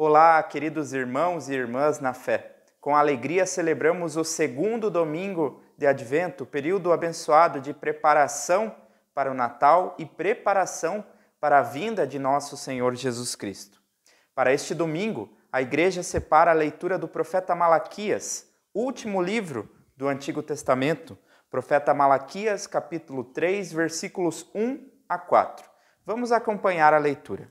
Olá, queridos irmãos e irmãs na fé. Com alegria celebramos o segundo domingo de Advento, período abençoado de preparação para o Natal e preparação para a vinda de nosso Senhor Jesus Cristo. Para este domingo, a Igreja separa a leitura do profeta Malaquias, último livro do Antigo Testamento, profeta Malaquias, capítulo 3, versículos 1 a 4. Vamos acompanhar a leitura.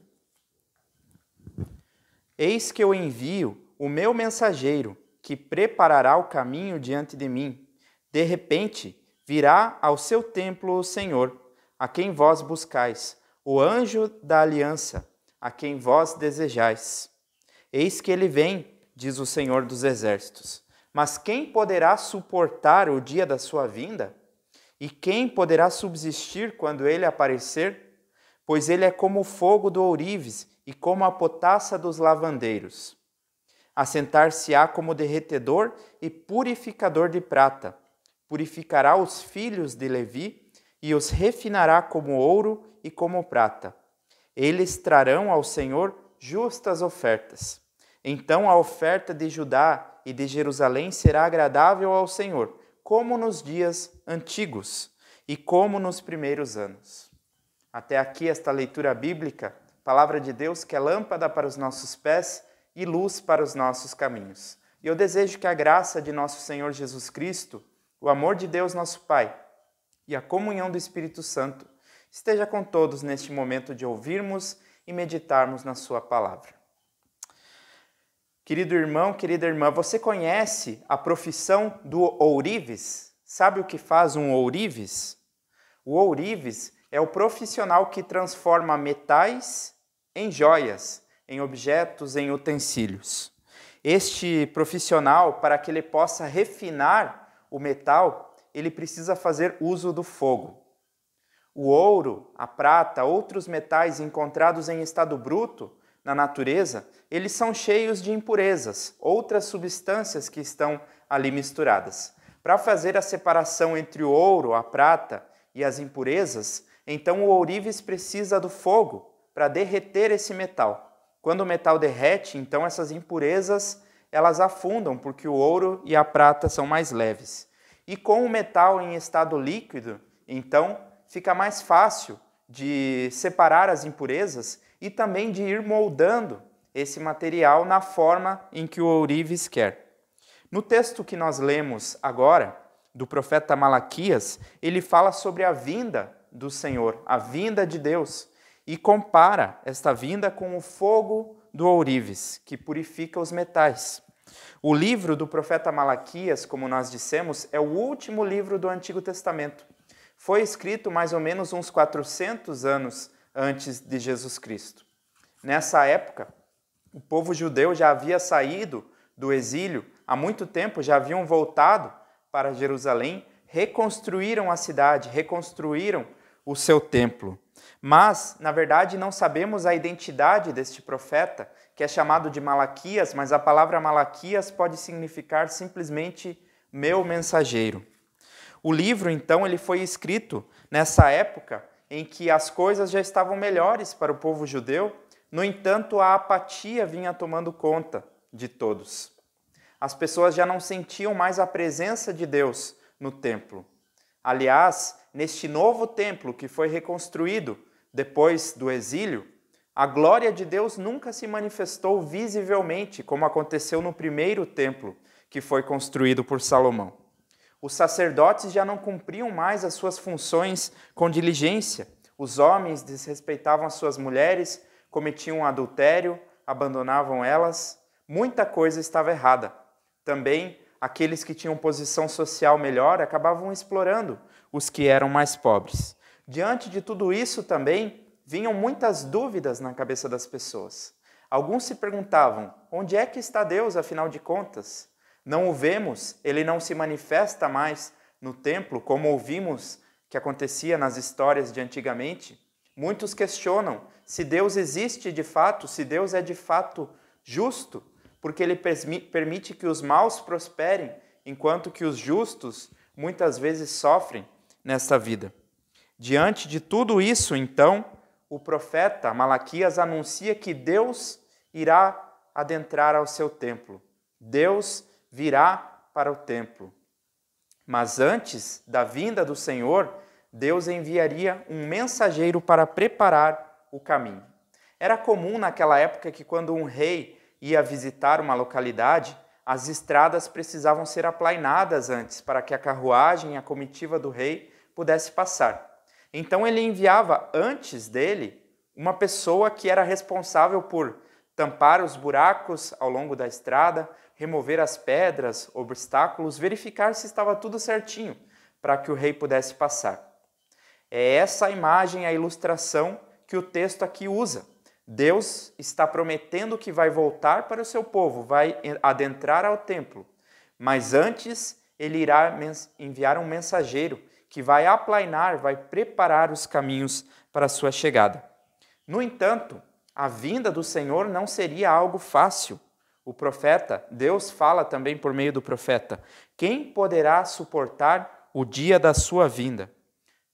Eis que eu envio o meu mensageiro, que preparará o caminho diante de mim. De repente, virá ao seu templo o Senhor, a quem vós buscais, o anjo da aliança, a quem vós desejais. Eis que ele vem, diz o Senhor dos Exércitos. Mas quem poderá suportar o dia da sua vinda? E quem poderá subsistir quando ele aparecer? Pois ele é como o fogo do ourives e como a potassa dos lavandeiros. Assentar-se-á como derretedor e purificador de prata. Purificará os filhos de Levi e os refinará como ouro e como prata. Eles trarão ao Senhor justas ofertas. Então a oferta de Judá e de Jerusalém será agradável ao Senhor, como nos dias antigos e como nos primeiros anos. Até aqui esta leitura bíblica, palavra de Deus que é lâmpada para os nossos pés e luz para os nossos caminhos. E eu desejo que a graça de nosso Senhor Jesus Cristo, o amor de Deus nosso Pai e a comunhão do Espírito Santo esteja com todos neste momento de ouvirmos e meditarmos na sua palavra. Querido irmão, querida irmã, você conhece a profissão do ourives? Sabe o que faz um ourives? O ourives é o profissional que transforma metais em joias, em objetos, em utensílios. Este profissional, para que ele possa refinar o metal, ele precisa fazer uso do fogo. O ouro, a prata, outros metais encontrados em estado bruto na natureza, eles são cheios de impurezas, outras substâncias que estão ali misturadas. Para fazer a separação entre o ouro, a prata e as impurezas, então o ourives precisa do fogo para derreter esse metal. Quando o metal derrete, então essas impurezas elas afundam, porque o ouro e a prata são mais leves. E com o metal em estado líquido, então fica mais fácil de separar as impurezas e também de ir moldando esse material na forma em que o ourives quer. No texto que nós lemos agora, do profeta Malaquias, ele fala sobre a vinda do Senhor, a vinda de Deus, e compara esta vinda com o fogo do ourives, que purifica os metais. O livro do profeta Malaquias, como nós dissemos, é o último livro do Antigo Testamento. Foi escrito mais ou menos uns 400 anos antes de Jesus Cristo. Nessa época, o povo judeu já havia saído do exílio, há muito tempo já haviam voltado para Jerusalém, reconstruíram a cidade, reconstruíram o seu templo. Mas, na verdade, não sabemos a identidade deste profeta, que é chamado de Malaquias, mas a palavra Malaquias pode significar simplesmente meu mensageiro. O livro, então, ele foi escrito nessa época em que as coisas já estavam melhores para o povo judeu, no entanto, a apatia vinha tomando conta de todos. As pessoas já não sentiam mais a presença de Deus no templo. Aliás, neste novo templo que foi reconstruído depois do exílio, a glória de Deus nunca se manifestou visivelmente, como aconteceu no primeiro templo que foi construído por Salomão. Os sacerdotes já não cumpriam mais as suas funções com diligência. Os homens desrespeitavam as suas mulheres, cometiam adultério, abandonavam elas. Muita coisa estava errada. Também aqueles que tinham posição social melhor acabavam explorando os que eram mais pobres. Diante de tudo isso também vinham muitas dúvidas na cabeça das pessoas. Alguns se perguntavam, onde é que está Deus, afinal de contas? Não o vemos, ele não se manifesta mais no templo, como ouvimos que acontecia nas histórias de antigamente. Muitos questionam se Deus existe de fato, se Deus é de fato justo, porque ele permite que os maus prosperem, enquanto que os justos muitas vezes sofrem nesta vida. Diante de tudo isso, então, o profeta Malaquias anuncia que Deus irá adentrar ao seu templo. Deus virá para o templo. Mas antes da vinda do Senhor, Deus enviaria um mensageiro para preparar o caminho. Era comum naquela época que quando um rei ia visitar uma localidade, as estradas precisavam ser aplainadas antes para que a carruagem e a comitiva do rei pudesse passar. Então ele enviava antes dele uma pessoa que era responsável por tampar os buracos ao longo da estrada, remover as pedras, obstáculos, verificar se estava tudo certinho para que o rei pudesse passar. É essa a imagem, a ilustração que o texto aqui usa. Deus está prometendo que vai voltar para o seu povo, vai adentrar ao templo, mas antes ele irá enviar um mensageiro que vai aplainar, vai preparar os caminhos para a sua chegada. No entanto, a vinda do Senhor não seria algo fácil. O profeta, Deus fala também por meio do profeta, quem poderá suportar o dia da sua vinda?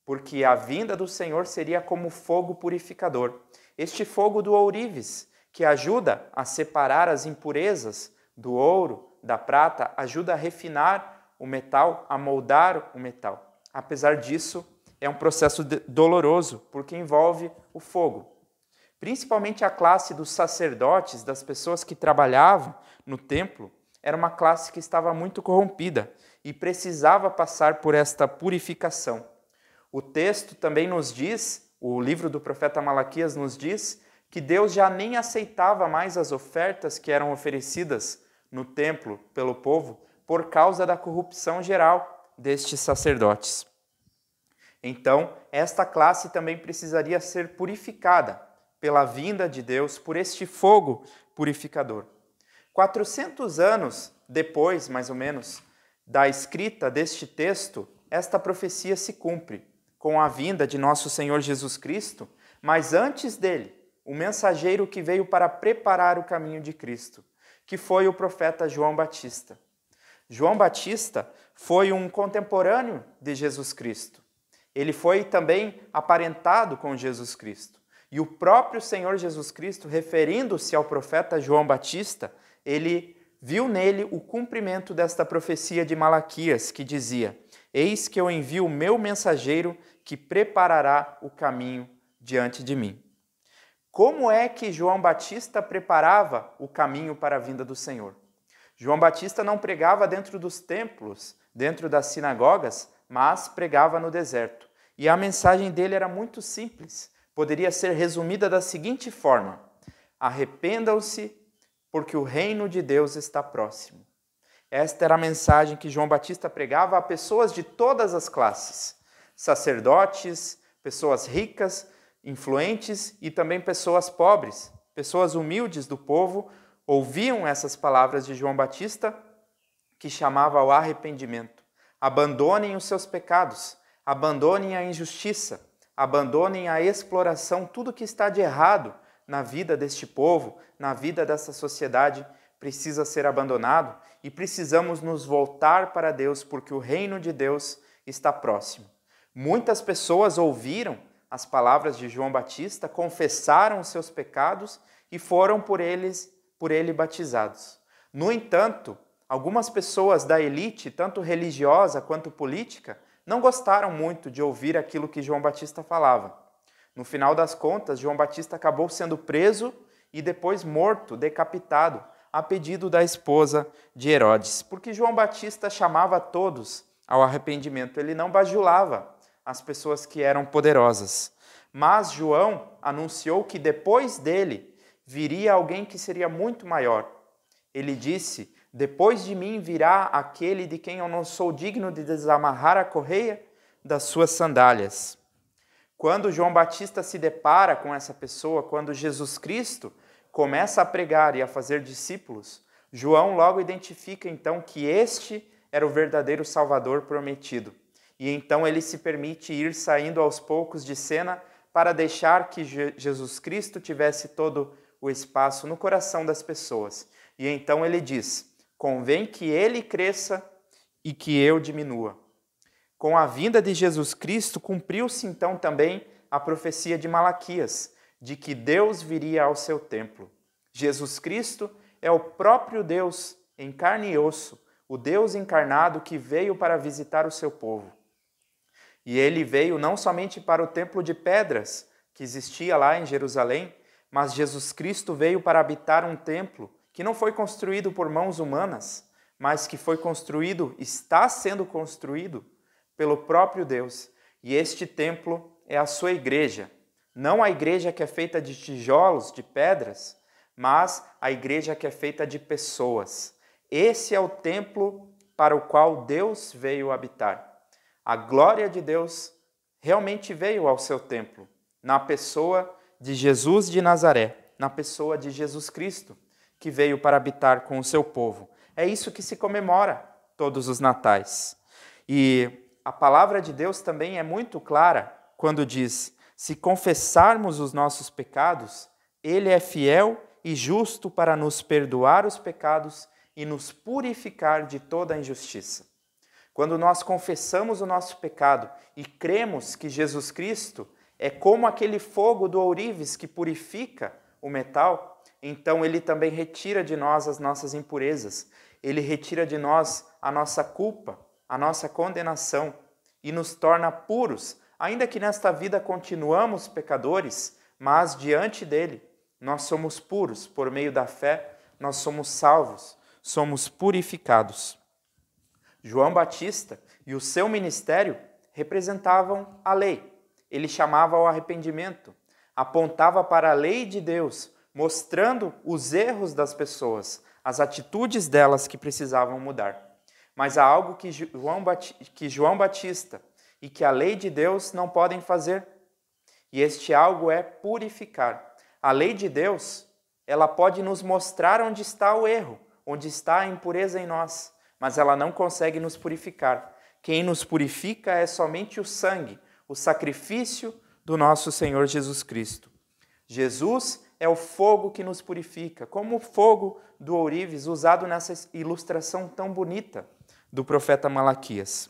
Porque a vinda do Senhor seria como fogo purificador. Este fogo do ourives, que ajuda a separar as impurezas do ouro, da prata, ajuda a refinar o metal, a moldar o metal. Apesar disso, é um processo doloroso, porque envolve o fogo. Principalmente a classe dos sacerdotes, das pessoas que trabalhavam no templo, era uma classe que estava muito corrompida e precisava passar por esta purificação. O texto também nos diz, o livro do profeta Malaquias nos diz, que Deus já nem aceitava mais as ofertas que eram oferecidas no templo pelo povo por causa da corrupção geral destes sacerdotes. Então, esta classe também precisaria ser purificada pela vinda de Deus, por este fogo purificador. 400 anos depois, mais ou menos, da escrita deste texto, esta profecia se cumpre com a vinda de nosso Senhor Jesus Cristo, mas antes dele, o mensageiro que veio para preparar o caminho de Cristo, que foi o profeta João Batista. João Batista foi um contemporâneo de Jesus Cristo. Ele foi também aparentado com Jesus Cristo. E o próprio Senhor Jesus Cristo, referindo-se ao profeta João Batista, ele viu nele o cumprimento desta profecia de Malaquias, que dizia: eis que eu envio o meu mensageiro que preparará o caminho diante de mim. Como é que João Batista preparava o caminho para a vinda do Senhor? João Batista não pregava dentro dos templos, dentro das sinagogas, mas pregava no deserto. E a mensagem dele era muito simples. Poderia ser resumida da seguinte forma: arrependam-se, porque o reino de Deus está próximo. Esta era a mensagem que João Batista pregava a pessoas de todas as classes, sacerdotes, pessoas ricas, influentes e também pessoas pobres, pessoas humildes do povo, ouviam essas palavras de João Batista, que chamava ao arrependimento. Abandonem os seus pecados, abandonem a injustiça, abandonem a exploração, tudo que está de errado na vida deste povo, na vida dessa sociedade, precisa ser abandonado e precisamos nos voltar para Deus, porque o reino de Deus está próximo. Muitas pessoas ouviram as palavras de João Batista, confessaram os seus pecados e foram por ele batizados. No entanto, algumas pessoas da elite, tanto religiosa quanto política, não gostaram muito de ouvir aquilo que João Batista falava. No final das contas, João Batista acabou sendo preso e depois morto, decapitado, a pedido da esposa de Herodes, porque João Batista chamava todos ao arrependimento, ele não bajulava as pessoas que eram poderosas. Mas João anunciou que depois dele viria alguém que seria muito maior. Ele disse: depois de mim virá aquele de quem eu não sou digno de desamarrar a correia das suas sandálias. Quando João Batista se depara com essa pessoa, quando Jesus Cristo começa a pregar e a fazer discípulos, João logo identifica então que este era o verdadeiro Salvador prometido. E então ele se permite ir saindo aos poucos de cena para deixar que Jesus Cristo tivesse todo o espaço no coração das pessoas. E então ele diz: convém que ele cresça e que eu diminua. Com a vinda de Jesus Cristo, cumpriu-se então também a profecia de Malaquias, de que Deus viria ao seu templo. Jesus Cristo é o próprio Deus em carne e osso, o Deus encarnado que veio para visitar o seu povo. E ele veio não somente para o templo de pedras que existia lá em Jerusalém, mas Jesus Cristo veio para habitar um templo que não foi construído por mãos humanas, mas que foi construído, está sendo construído pelo próprio Deus. E este templo é a sua igreja. Não a igreja que é feita de tijolos, de pedras, mas a igreja que é feita de pessoas. Esse é o templo para o qual Deus veio habitar. A glória de Deus realmente veio ao seu templo, na pessoa de Jesus de Nazaré, na pessoa de Jesus Cristo, que veio para habitar com o seu povo. É isso que se comemora todos os natais. E a palavra de Deus também é muito clara quando diz: se confessarmos os nossos pecados, Ele é fiel e justo para nos perdoar os pecados e nos purificar de toda a injustiça. Quando nós confessamos o nosso pecado e cremos que Jesus Cristo é como aquele fogo do ourives que purifica o metal, então Ele também retira de nós as nossas impurezas, Ele retira de nós a nossa culpa, a nossa condenação e nos torna puros, ainda que nesta vida continuamos pecadores, mas diante dEle nós somos puros, por meio da fé nós somos salvos, somos purificados. João Batista e o seu ministério representavam a lei. Ele chamava ao arrependimento, apontava para a lei de Deus, mostrando os erros das pessoas, as atitudes delas que precisavam mudar. Mas há algo que João Batista e que a lei de Deus não podem fazer, e este algo é purificar. A lei de Deus, ela pode nos mostrar onde está o erro, onde está a impureza em nós, mas ela não consegue nos purificar. Quem nos purifica é somente o sangue, o sacrifício do nosso Senhor Jesus Cristo. Jesus é o fogo que nos purifica, como o fogo do ourives usado nessa ilustração tão bonita do profeta Malaquias.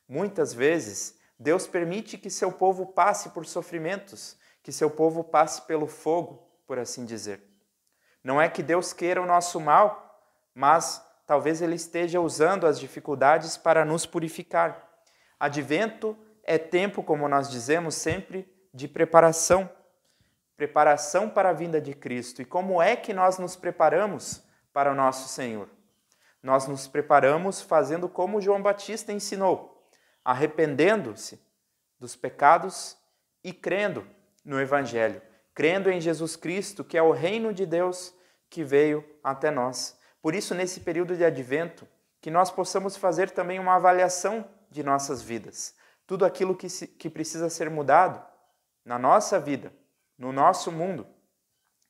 Muitas vezes, Deus permite que seu povo passe por sofrimentos, que seu povo passe pelo fogo, por assim dizer. Não é que Deus queira o nosso mal, mas talvez Ele esteja usando as dificuldades para nos purificar. Advento é tempo, como nós dizemos sempre, de preparação. Preparação para a vinda de Cristo. E como é que nós nos preparamos para o nosso Senhor? Nós nos preparamos fazendo como João Batista ensinou, arrependendo-se dos pecados e crendo no Evangelho, crendo em Jesus Cristo, que é o reino de Deus que veio até nós. Por isso, nesse período de Advento, que nós possamos fazer também uma avaliação de nossas vidas. Tudo aquilo que precisa ser mudado na nossa vida, no nosso mundo,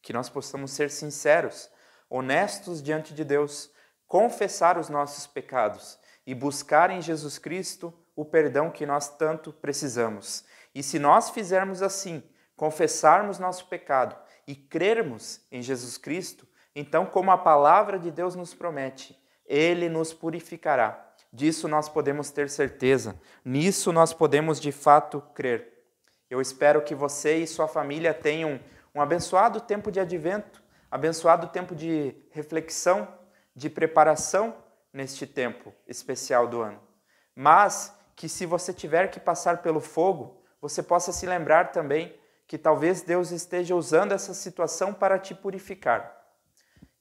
que nós possamos ser sinceros, honestos diante de Deus, confessar os nossos pecados e buscar em Jesus Cristo o perdão que nós tanto precisamos. E se nós fizermos assim, confessarmos nosso pecado e crermos em Jesus Cristo, então, como a palavra de Deus nos promete, Ele nos purificará. Disso nós podemos ter certeza, nisso nós podemos de fato crer. Eu espero que você e sua família tenham um abençoado tempo de advento, abençoado tempo de reflexão, de preparação neste tempo especial do ano. Mas que se você tiver que passar pelo fogo, você possa se lembrar também que talvez Deus esteja usando essa situação para te purificar.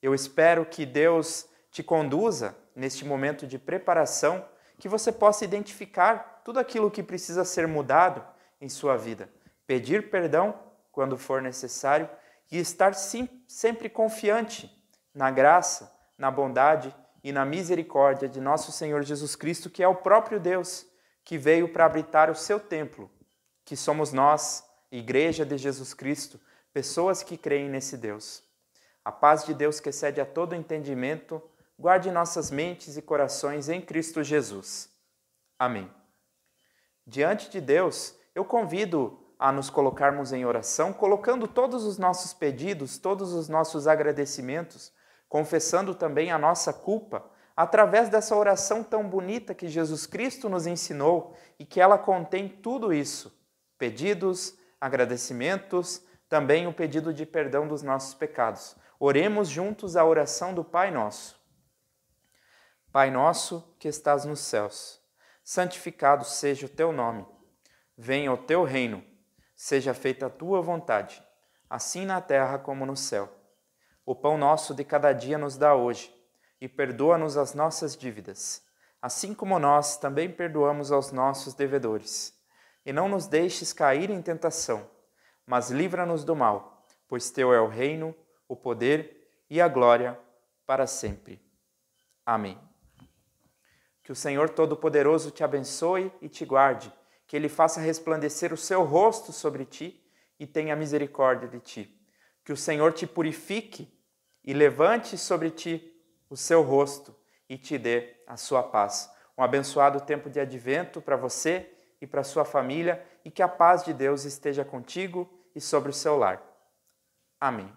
Eu espero que Deus te conduza neste momento de preparação, que você possa identificar tudo aquilo que precisa ser mudado em sua vida, pedir perdão quando for necessário e estar sempre confiante na graça, na bondade e na misericórdia de nosso Senhor Jesus Cristo, que é o próprio Deus que veio para habitar o seu templo, que somos nós, Igreja de Jesus Cristo, pessoas que creem nesse Deus. A paz de Deus, que excede a todo entendimento, guarde nossas mentes e corações em Cristo Jesus. Amém. Diante de Deus, eu convido a nos colocarmos em oração, colocando todos os nossos pedidos, todos os nossos agradecimentos, confessando também a nossa culpa, através dessa oração tão bonita que Jesus Cristo nos ensinou e que ela contém tudo isso: pedidos, agradecimentos, também o pedido de perdão dos nossos pecados. Oremos juntos a oração do Pai Nosso. Pai nosso que estás nos céus, santificado seja o teu nome. Venha o teu reino, seja feita a tua vontade, assim na terra como no céu. O pão nosso de cada dia nos dá hoje, e perdoa-nos as nossas dívidas, assim como nós também perdoamos aos nossos devedores. E não nos deixes cair em tentação, mas livra-nos do mal, pois teu é o reino, o poder e a glória para sempre. Amém. Que o Senhor Todo-Poderoso te abençoe e te guarde, que Ele faça resplandecer o seu rosto sobre ti e tenha misericórdia de ti. Que o Senhor te purifique e levante sobre ti o seu rosto e te dê a sua paz. Um abençoado tempo de advento para você e para sua família e que a paz de Deus esteja contigo e sobre o seu lar. Amém.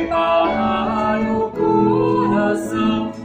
Preparai o coração.